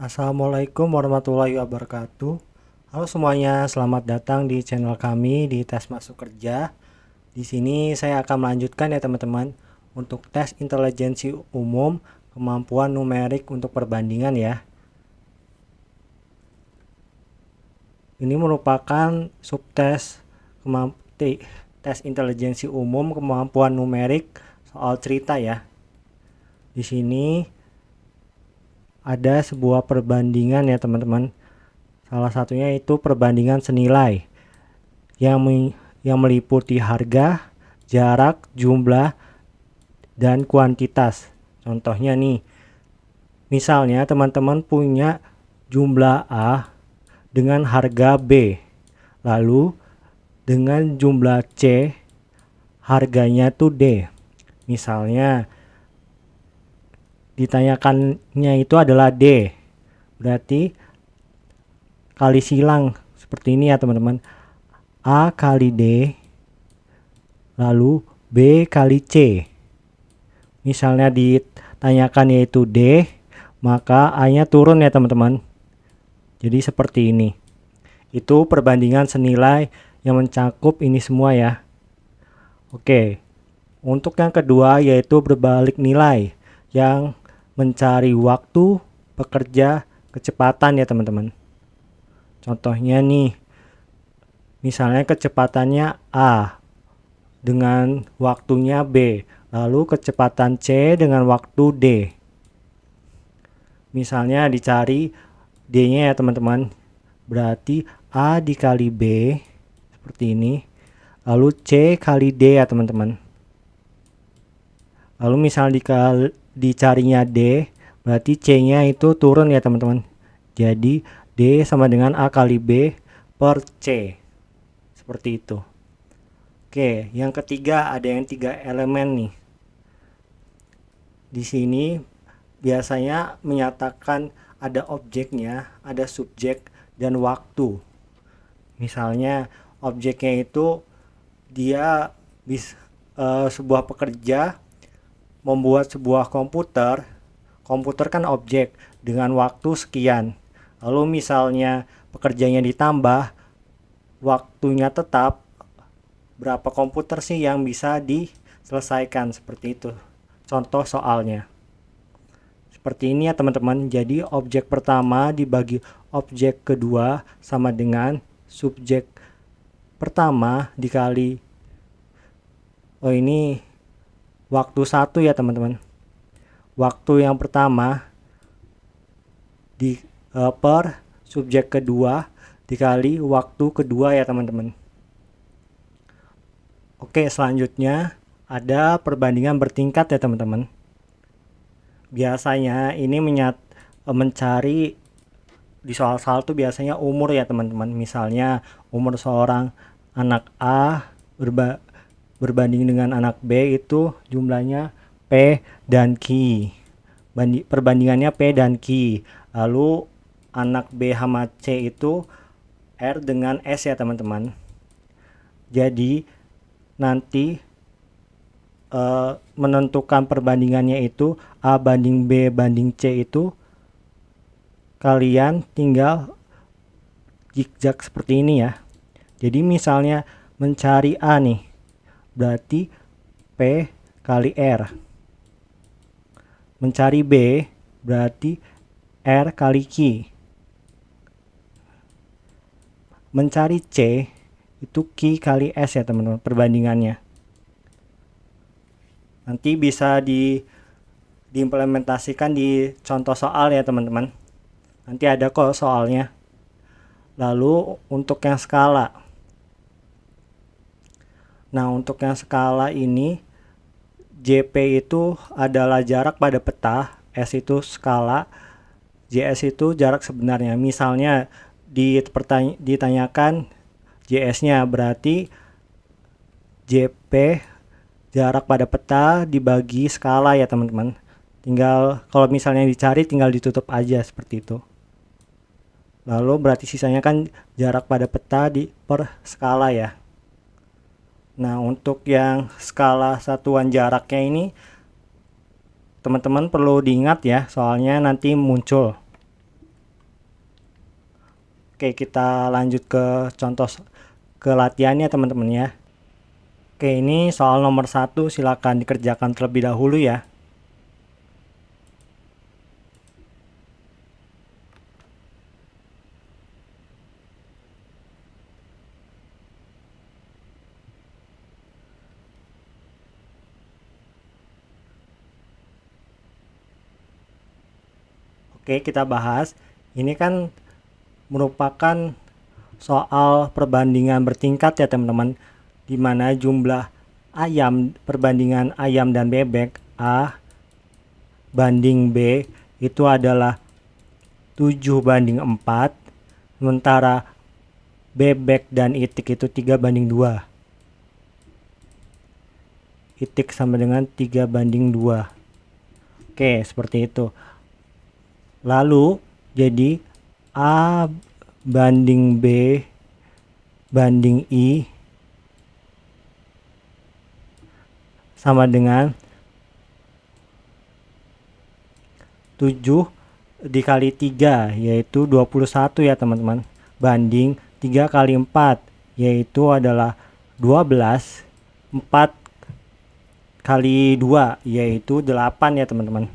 Assalamualaikum warahmatullahi wabarakatuh. Halo semuanya, selamat datang di channel kami di Tes Masuk Kerja. Di sini saya akan melanjutkan ya teman-teman untuk tes intelijensi umum, kemampuan numerik untuk perbandingan ya. Ini merupakan subtes tes intelijensi umum, kemampuan numerik soal cerita ya. Di sini ada sebuah perbandingan ya teman-teman. Salah satunya itu perbandingan senilai yang meliputi harga, jarak, jumlah, dan kuantitas. Contohnya nih, misalnya teman-teman punya jumlah A dengan harga B, lalu dengan jumlah C harganya tuh D. Misalnya ditanyakannya itu adalah D, berarti kali silang seperti ini ya teman-teman. A kali D lalu B kali C. Misalnya ditanyakan yaitu D, maka A-nya turun ya teman-teman. Jadi seperti ini. Itu perbandingan senilai yang mencakup ini semua ya. Oke. Untuk yang kedua yaitu berbalik nilai yang mencari waktu, pekerja, kecepatan ya teman-teman. Contohnya nih, misalnya kecepatannya A dengan waktunya B, lalu kecepatan C dengan waktu D. Misalnya dicari D-nya ya teman-teman, berarti A dikali B seperti ini, lalu C kali D ya teman-teman. Lalu misalnya dicarinya D, berarti C-nya itu turun ya teman-teman. Jadi D sama dengan A kali B per C. Seperti itu. Oke, yang ketiga ada yang 3 elemen nih. Di sini biasanya menyatakan ada objeknya, ada subjek, dan waktu. Misalnya objeknya itu dia sebuah pekerja membuat sebuah komputer. Komputer kan objek dengan waktu sekian. Lalu misalnya pekerjanya ditambah, waktunya tetap, berapa komputer sih yang bisa diselesaikan, seperti itu contoh soalnya. Seperti ini ya teman-teman. Jadi objek pertama dibagi objek kedua sama dengan subjek pertama dikali ini waktu 1 ya teman-teman. Waktu yang pertama per subjek kedua dikali waktu kedua ya teman-teman. Oke, selanjutnya ada perbandingan bertingkat ya teman-teman. Biasanya ini mencari di soal-soal tuh biasanya umur ya teman-teman. Misalnya umur seorang anak A berbanding dengan anak B itu jumlahnya P dan Q. Perbandingannya P dan Q. Lalu anak B sama C itu R dengan S ya teman-teman. Jadi nanti menentukan perbandingannya itu A banding B banding C itu kalian tinggal zigzag seperti ini ya. Jadi misalnya mencari A nih, berarti P kali R. Mencari B berarti R kali Q. Mencari C itu Q kali S ya teman-teman perbandingannya. Nanti bisa diimplementasikan di contoh soal ya teman-teman. Nanti ada kok soalnya. Lalu untuk yang skala. Nah, untuk yang skala ini JP itu adalah jarak pada peta, S itu skala, JS itu jarak sebenarnya. Misalnya ditanyakan JS-nya, berarti JP jarak pada peta dibagi skala ya teman-teman. Tinggal kalau misalnya dicari tinggal ditutup aja seperti itu. Lalu berarti sisanya kan jarak pada peta per skala ya. Nah, untuk yang skala satuan jaraknya ini teman-teman perlu diingat ya, soalnya nanti muncul. Oke, kita lanjut ke contoh ke latihannya teman-teman ya. Oke, ini soal nomor 1, silakan dikerjakan terlebih dahulu ya. Oke, kita bahas. Ini kan merupakan soal perbandingan bertingkat ya teman-teman, di mana jumlah ayam, perbandingan ayam dan bebek A banding B itu adalah 7:4, sementara bebek dan itik itu 3:2. Itik sama dengan 3:2. Oke, seperti itu. Lalu jadi A banding B banding I sama dengan 7 dikali 3 yaitu 21 ya teman-teman, banding 3 kali 4 yaitu adalah 12, 4 kali 2 yaitu 8 ya teman-teman.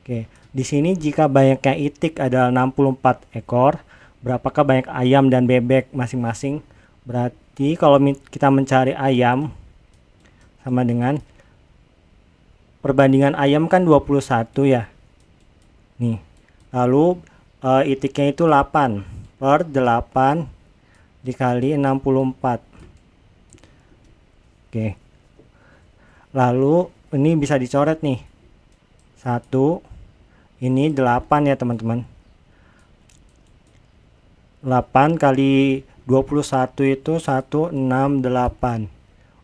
Oke, di sini jika banyaknya itik adalah 64 ekor, berapakah banyak ayam dan bebek masing-masing? Berarti kalau kita mencari ayam sama dengan perbandingan ayam kan 21 ya. Nih. Lalu itiknya itu 8 per 8 dikali 64. Oke. Lalu ini bisa dicoret nih. 1, ini 8 ya teman-teman. 8 kali 21 itu 168.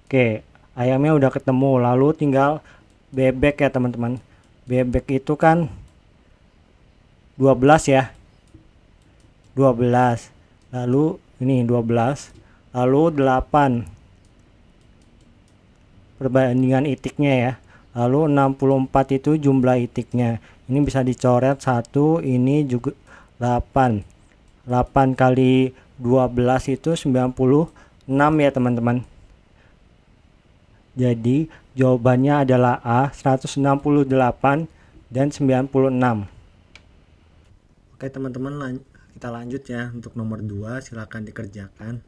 Oke, ayamnya udah ketemu. Lalu tinggal bebek ya teman-teman. Bebek itu kan 12 ya. 12. Lalu ini 12. Lalu 8. Perbandingan itiknya ya. Lalu 64 itu jumlah itiknya. Ini bisa dicoret 1, ini juga 8. 8 kali 12 itu 96 ya teman-teman. Jadi jawabannya adalah A, 168 dan 96. Oke teman-teman, kita lanjut ya untuk nomor 2, silakan dikerjakan.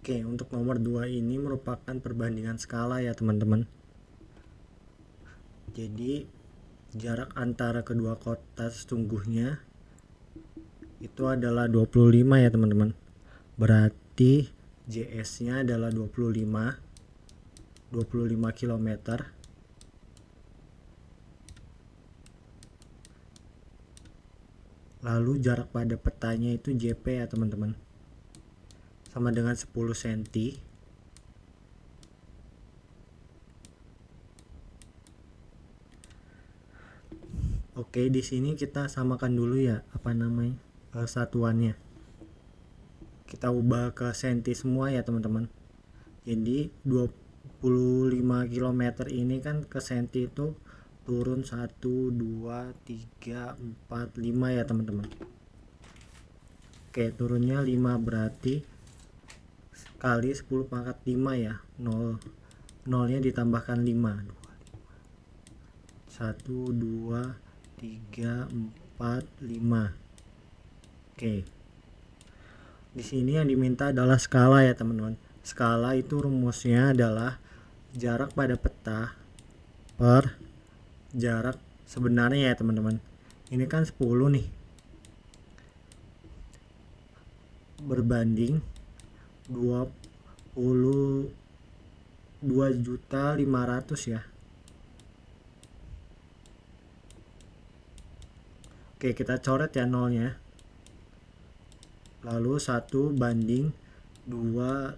Oke, untuk nomor 2 ini merupakan perbandingan skala ya teman-teman. Jadi jarak antara kedua kota sesungguhnya itu adalah 25 ya teman-teman. Berarti JS-nya adalah 25 km. Lalu jarak pada petanya itu JP ya teman-teman, sama dengan 10 cm. Oke, di sini kita samakan dulu ya satuannya. Kita ubah ke senti semua ya teman-teman. Jadi 25 km ini kan ke senti itu turun 1, 2, 3, 4, 5 ya teman-teman. Oke, turunnya 5 berarti kali 10 pangkat 5 ya, 0 nya ditambahkan 5, 1, 2, 3, 4, 5. Oke, di sini yang diminta adalah skala ya teman-teman. Skala itu rumusnya adalah jarak pada peta per jarak sebenarnya ya teman-teman. Ini kan 10 nih, berbanding 22.500.000 ya. Oke, kita coret ya nolnya. Lalu 1 banding 2.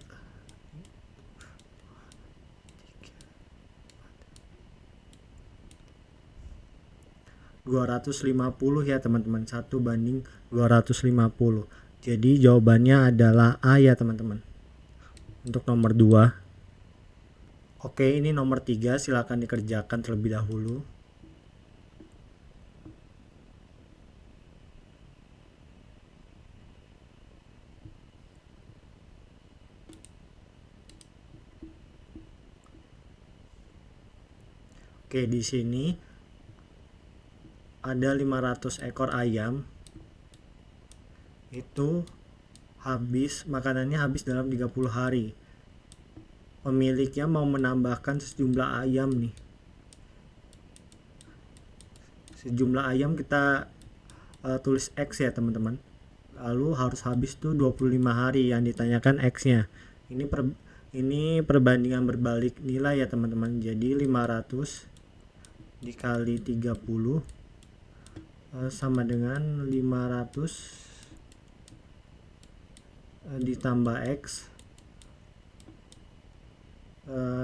250 ya teman-teman, 1:250. Jadi jawabannya adalah A ya teman-teman untuk nomor 2. Oke, ini nomor 3, silakan dikerjakan terlebih dahulu. Oke, di sini ada 500 ekor ayam. Itu makanannya habis dalam 30 hari. Pemiliknya mau menambahkan sejumlah ayam nih. Sejumlah ayam kita tulis X ya teman-teman. Lalu harus habis tuh 25 hari yang ditanyakan X-nya. Ini perbandingan berbalik nilai ya teman-teman. Jadi 500 dikali 30 sama dengan 500 ditambah X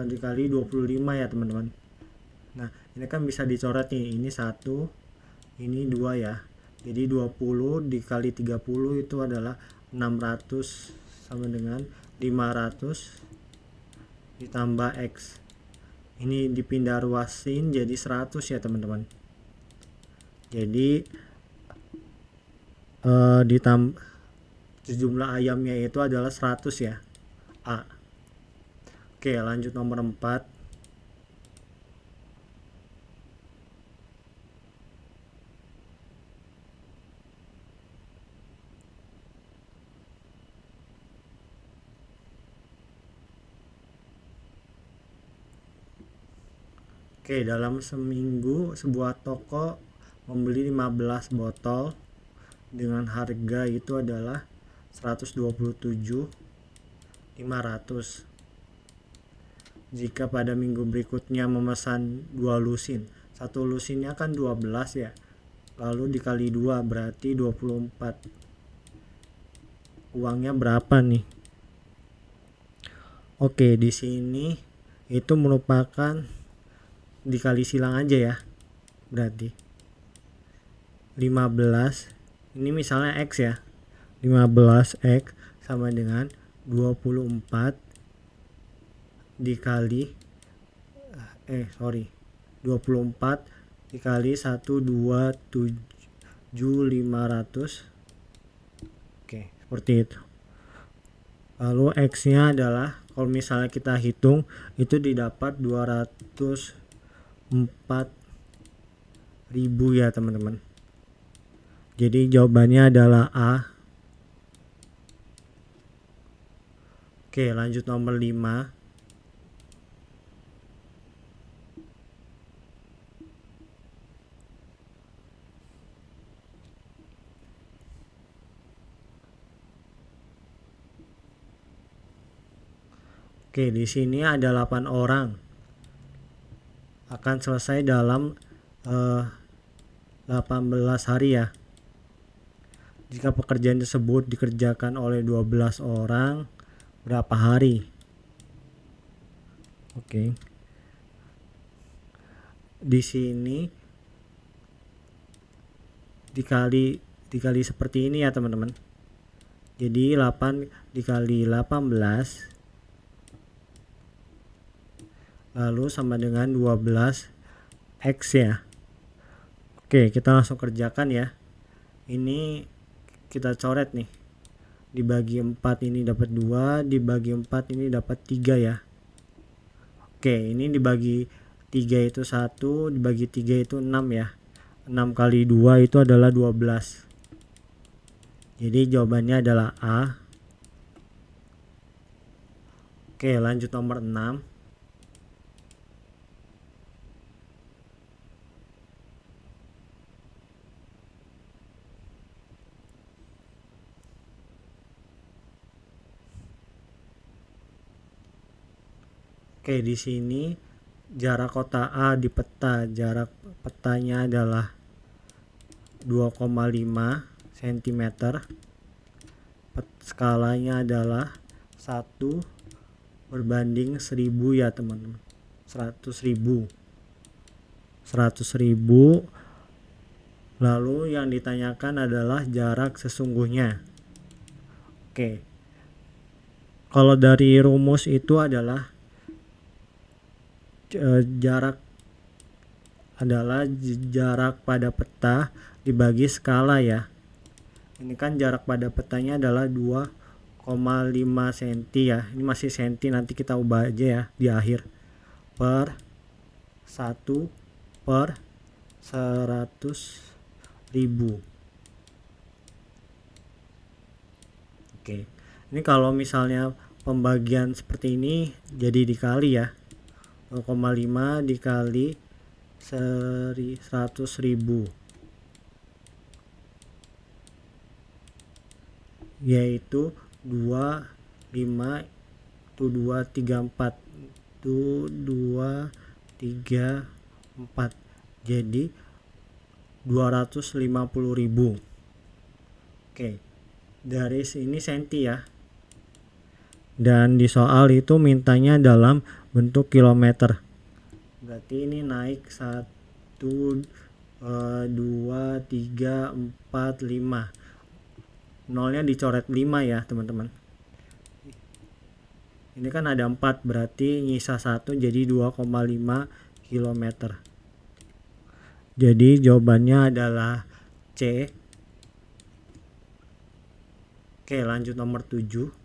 dikali 25 ya teman-teman. Nah ini kan bisa dicoret nih, ini 1, ini 2 ya. Jadi 20 dikali 30 itu adalah 600 sama dengan 500 ditambah X. Ini dipindah ruasin jadi 100 ya teman-teman. Jadi jumlah ayamnya itu adalah 100 ya, A. Oke, lanjut nomor 4. Oke, dalam seminggu sebuah toko membeli 15 botol dengan harga itu adalah 127.500. Jika pada minggu berikutnya memesan 2 lusin, satu lusinnya kan 12 ya, lalu dikali 2 berarti 24. Uangnya berapa nih? Oke, di sini itu merupakan dikali silang aja ya. Berarti 15, ini misalnya X ya. 15X sama dengan 24 dikali 24 dikali 127.500. Oke, seperti itu. Lalu X nya adalah, kalau misalnya kita hitung, itu didapat 204.000 ya teman-teman. Jadi jawabannya adalah A. Oke, lanjut nomor 5. Oke, di sini ada 8 orang. Akan selesai dalam 18 hari ya. Jika pekerjaan tersebut dikerjakan oleh 12 orang, berapa hari? Oke. Di sini dikali seperti ini ya teman-teman. Jadi 8 dikali 18 lalu sama dengan 12 X ya. Oke, kita langsung kerjakan ya. Ini kita coret nih. Dibagi 4 ini dapat 2, dibagi 4 ini dapat 3 ya. Oke, ini dibagi 3 itu 1, dibagi 3 itu 6 ya. 6 kali 2 itu adalah 12. Jadi jawabannya adalah A. Oke, lanjut nomor 6. Oke, di sini jarak kota A di peta, jarak petanya adalah 2,5 cm. Skalanya adalah 1 berbanding 1000 ya teman-teman. 100.000. Lalu yang ditanyakan adalah jarak sesungguhnya. Oke. Kalau dari rumus itu adalah jarak pada peta dibagi skala ya. Ini kan jarak pada petanya adalah 2,5 cm ya. Ini masih senti, nanti kita ubah aja ya di akhir. Per 1 per 100.000. Oke. Ini kalau misalnya pembagian seperti ini jadi dikali ya. 0,5 dikali 100.000 yaitu 25 itu 234 itu 234, jadi 250.000. Oke, dari sini senti ya, dan di soal itu mintanya dalam bentuk kilometer. Berarti ini naik 1 2 3 4 5, nolnya dicoret 5 ya teman-teman. Ini kan ada 4, berarti nyisa 1, jadi 2,5 km. Jadi jawabannya adalah C. Oke, lanjut nomor 7.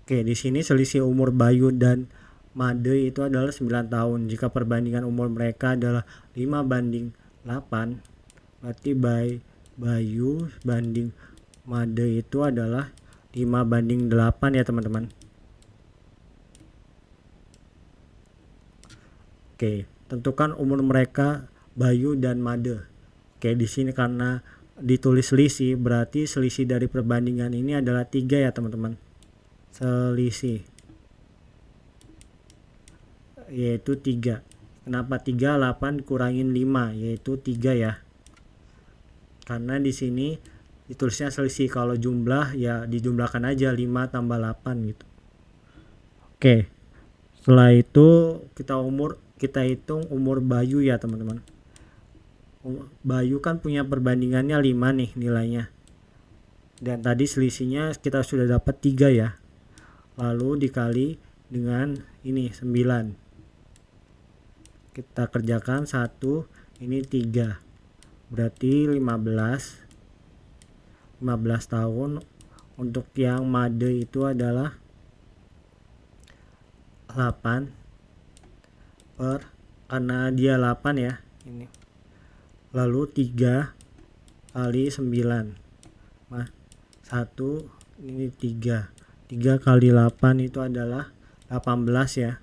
Oke, di sini selisih umur Bayu dan Made itu adalah 9 tahun. Jika perbandingan umur mereka adalah 5:8, berarti Bayu banding Made itu adalah 5:8 ya teman-teman. Oke, tentukan umur mereka Bayu dan Made. Oke, di sini karena ditulis selisih, berarti selisih dari perbandingan ini adalah 3 ya teman-teman. Selisih yaitu 3. Kenapa 3? 8 kurangin 5 yaitu 3 ya. Karena di sini ditulisnya selisih, kalau jumlah ya dijumlahkan aja 5 tambah 8 gitu. Oke. Setelah itu kita hitung umur Bayu ya teman-teman. Bayu kan punya perbandingannya 5 nih nilainya. Dan tadi selisihnya kita sudah dapat 3 ya. Lalu dikali dengan ini 9. Kita kerjakan 1, ini 3. Berarti 15 tahun. Untuk yang Made itu adalah 8 karena dia 8 ya. Ini. Lalu 3 kali 9. Nah, 1 ini 3. 3 kali 8 itu adalah 18 ya.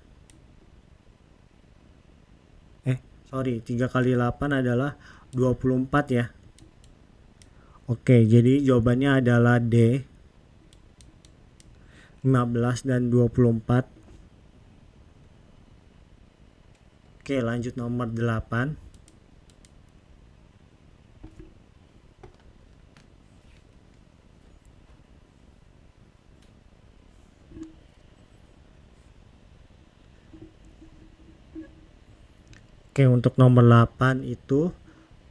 3 kali 8 adalah 24 ya. Oke, jadi jawabannya adalah D. 15 dan 24. Oke, lanjut nomor 8. Oke, untuk nomor 8 itu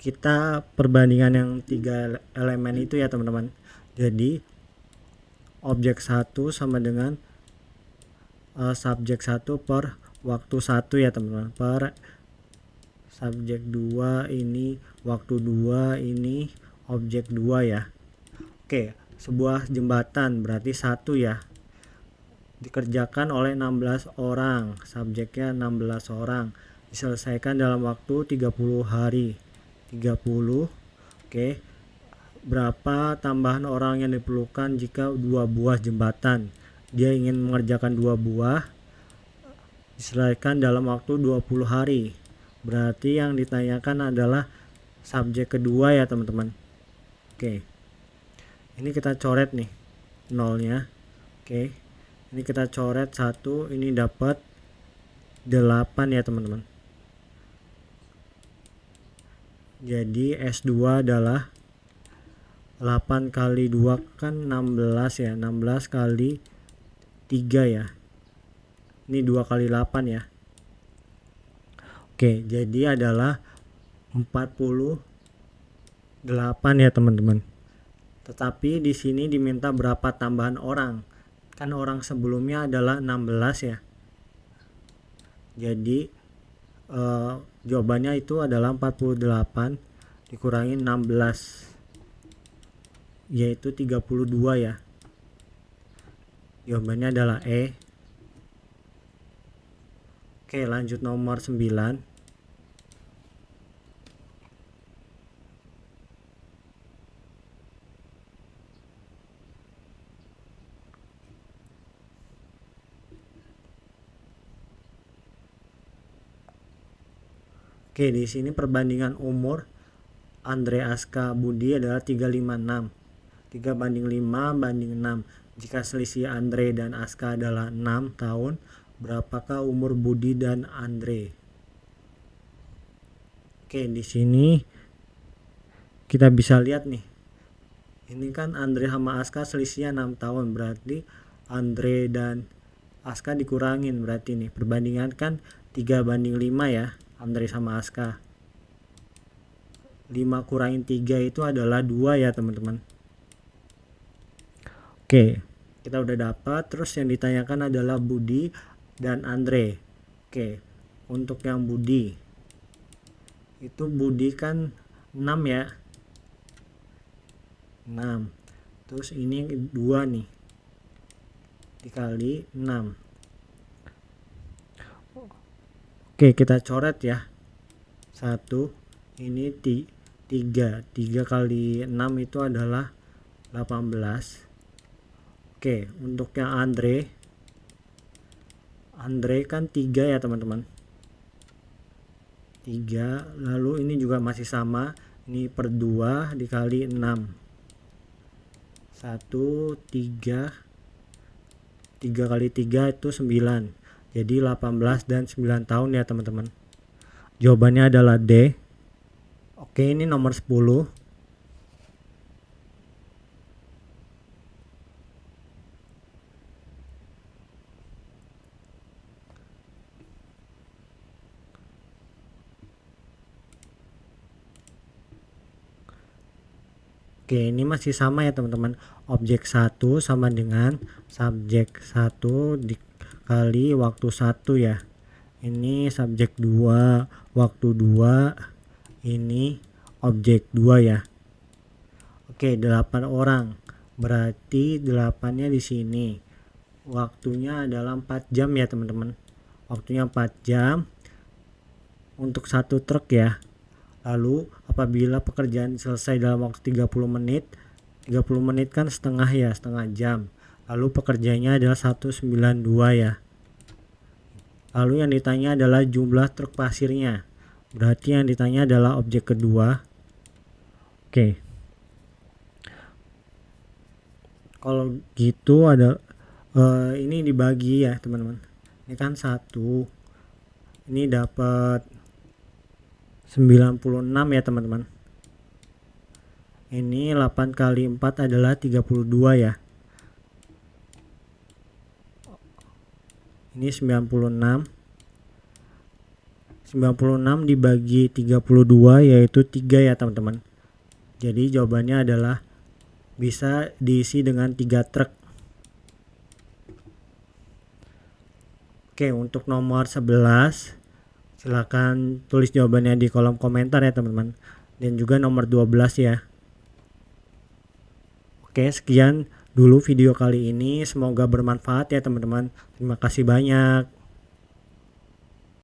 kita perbandingan yang 3 elemen itu ya teman-teman. Jadi objek 1 sama dengan subjek 1 per waktu 1 ya teman-teman, per subjek 2 ini waktu 2 ini objek 2 ya. Oke, sebuah jembatan berarti 1 ya, dikerjakan oleh 16 orang, subjeknya 16 orang, diselesaikan dalam waktu 30 hari. 30. Oke. Berapa tambahan orang yang diperlukan jika 2 buah jembatan? Dia ingin mengerjakan 2 buah, diselesaikan dalam waktu 20 hari. Berarti yang ditanyakan adalah subjek kedua ya teman-teman. Oke. Ini kita coret nih nolnya. Oke. Ini kita coret 1, ini dapat 8 ya teman-teman. Jadi S2 adalah 8 kali 2 kan 16 ya, 16 kali 3 ya, ini 2 kali 8 ya. Oke, jadi adalah 48 ya teman-teman. Tetapi di sini diminta berapa tambahan orang, kan orang sebelumnya adalah 16 ya. Jadi jawabannya itu adalah 48 dikurangi 16, yaitu 32 ya. Jawabannya adalah E. Oke, lanjut nomor 9. Oke, di sini perbandingan umur Andre, Aska, Budi adalah 356. 3 banding 5 banding 6. Jika selisih Andre dan Aska adalah 6 tahun, berapakah umur Budi dan Andre? Oke, di sini kita bisa lihat nih. Ini kan Andre sama Aska selisihnya 6 tahun, berarti Andre dan Aska dikurangin, berarti nih perbandingan kan 3 banding 5 ya, Andre sama Aska. 5 kurangin 3 itu adalah 2 ya teman-teman. Oke, kita udah dapat. Terus yang ditanyakan adalah Budi dan Andre. Oke, untuk yang Budi itu Budi kan 6 ya, 6. Terus ini 2 nih dikali 6. Oke, kita coret ya. 1, ini 3 kali 6 itu adalah 18. Oke, untuk yang Andre kan 3 ya teman-teman, 3. Lalu ini juga masih sama, ini per 2 dikali 6. 1, 3 kali 3 itu 9. Jadi 18 dan 9 tahun ya teman-teman. Jawabannya adalah D. Oke, ini nomor 10. Oke, ini masih sama ya teman-teman. Objek 1 sama dengan subjek 1 dikali waktu 1 ya. Ini subjek 2, waktu 2, ini objek 2 ya. Oke, 8 orang. Berarti 8-nya di sini. Waktunya adalah 4 jam ya teman-teman. Waktunya 4 jam untuk satu truk ya. Lalu apabila pekerjaan selesai dalam waktu 30 menit, 30 menit kan setengah ya, setengah jam. Lalu pekerjaannya adalah 192 ya. Lalu yang ditanya adalah jumlah truk pasirnya. Berarti yang ditanya adalah objek kedua. Oke. Kalau gitu ada ini dibagi ya teman-teman. Ini kan 1. Ini dapat 96 ya teman-teman. Ini 8 kali 4 adalah 32 ya. Ini 96. 96 dibagi 32 yaitu 3 ya teman-teman. Jadi jawabannya adalah bisa diisi dengan 3 truk. Oke, untuk nomor 11 silakan tulis jawabannya di kolom komentar ya teman-teman. Dan juga nomor 12 ya. Oke, sekian dulu video kali ini. Semoga bermanfaat ya teman-teman. Terima kasih banyak.